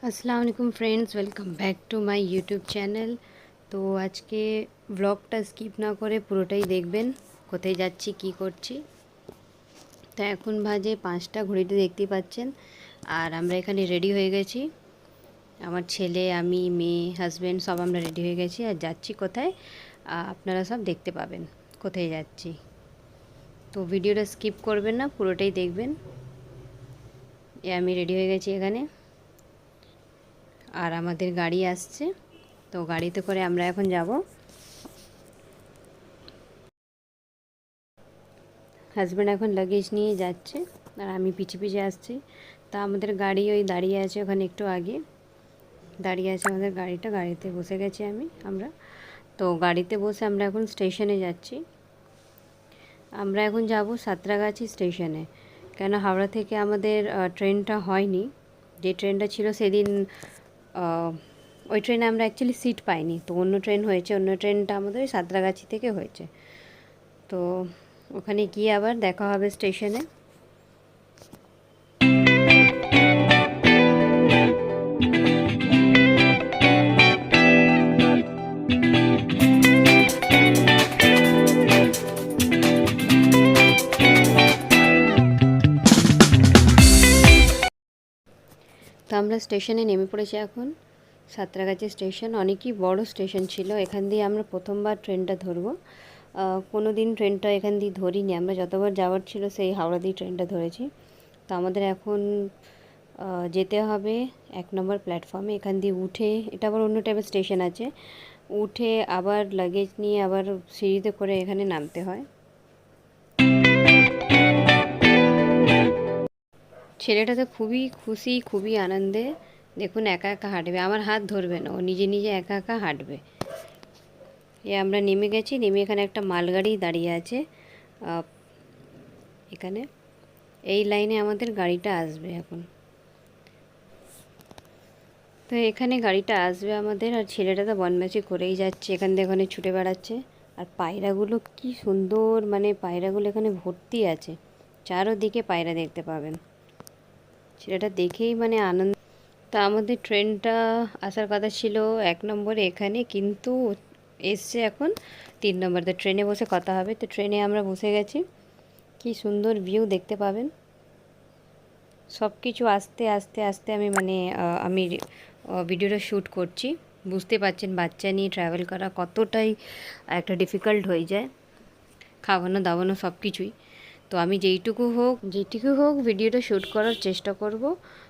আসসালামু আলাইকুম friends, welcome back to my YouTube channel. তো আজকে ব্লগটা স্কিপ না করে পুরোটাই দেখবেন, কোথায় যাচ্ছি কি করছি। তো এখন বাজে 5টা, ঘড়িতে দেখতেই পাচ্ছেন। আর আমরা এখানে রেডি হয়ে গেছি, আমার ছেলে, আমি, মেয়ে, হাজব্যান্ড সব আমরা রেডি হয়ে গেছি আর যাচ্ছি কোথায় আপনারা সব দেখতে পাবেন কোথায় যাচ্ছি। তো ভিডিওটা স্কিপ করবেন না, পুরোটাই দেখবেন। আমি রেডি হয়ে গেছি এখানে, আর আমাদের গাড়ি আসছে। তো গাড়িতে করে আমরা এখন যাব। হাজব্যান্ড এখন লাগেজ নিয়ে যাচ্ছে আর আমি পিছে পিছে আসছি। তা আমাদের গাড়ি ওই দাঁড়িয়ে আছে ওখানে, একটু আগে দাঁড়িয়ে আছে আমাদের গাড়িটা। গাড়িতে বসে গেছি আমরা। তো গাড়িতে বসে আমরা এখন স্টেশনে যাচ্ছি। আমরা এখন যাব সাঁতরাগাছি স্টেশনে, কেন হাওড়া থেকে আমাদের ট্রেনটা হয়নি। যে ট্রেনটা ছিল সেদিন, ওই ট্রেনে আমরা অ্যাকচুয়ালি সিট পাইনি, তো অন্য ট্রেন হয়েছে। অন্য ট্রেনটা আমাদের ওই সাঁতরাগাছি থেকে হয়েছে। তো ওখানে গিয়ে আবার দেখা হবে স্টেশনে। তো আমরা স্টেশনে নেমে পড়েছি এখন। সাঁতরাগাছি স্টেশন অনেকই বড় স্টেশন ছিল। এখান দিয়ে আমরা প্রথমবার ট্রেনটা ধরবো। কোনো দিন ট্রেনটা এখান দিয়ে ধরিনি আমরা, যতবার যাওয়ার ছিল সেই হাওড়া দিয়ে ট্রেনটা ধরেছি। তো আমাদের এখন যেতে হবে 1 নম্বর প্ল্যাটফর্মে। এখান দিয়ে উঠে, এটা আবার অন্য টাইপের স্টেশন আছে, উঠে আবার লাগেজ নিয়ে আবার সিঁড়িতে করে এখানে নামতে হয়। ছেলেটা তো খুবই খুশি, খুবই আনন্দে। দেখুন একা একা হাঁটবে, আমার হাত ধরবে না, ও নিজে নিজে একা একা হাঁটবে। আমরা নেমে গেছি, নেমে এখানে একটা মালগাড়ি দাঁড়িয়ে আছে এখানে। এই লাইনে আমাদের গাড়িটা আসবে এখন। তো এখানে গাড়িটা আসবে আমাদের, আর ছেলেটা তো বনমাছি করেই যাচ্ছে, এখান থেকে ওখানে ছুটে বেড়াচ্ছে। আর পায়রাগুলো কি সুন্দর, মানে পায়রাগুলো এখানে ভর্তি আছে, চারোদিকে পায়রা দেখতে পাবেন। ছেলেটা দেখেই মানে আনন্দ। তা আমাদের ট্রেনটা আসার কথা ছিল 1 নম্বরে এখানে, কিন্তু এসছে এখন 3 নম্বর। তো ট্রেনে বসে কথা হবে। তো ট্রেনে আমরা বসে গেছি, কি সুন্দর ভিউ দেখতে পাবেন। সব কিছু আস্তে আস্তে আস্তে আমি ভিডিওটা শ্যুট করছি। বুঝতে পারছেন বাচ্চা নিয়ে ট্রাভেল করা কতটাই একটা ডিফিকাল্ট হয়ে যায়, খাওয়ানো দাওয়ানো সব কিছুই। তো আমি যেটুকু হোক ভিডিওটা শ্যুট করার চেষ্টা করব।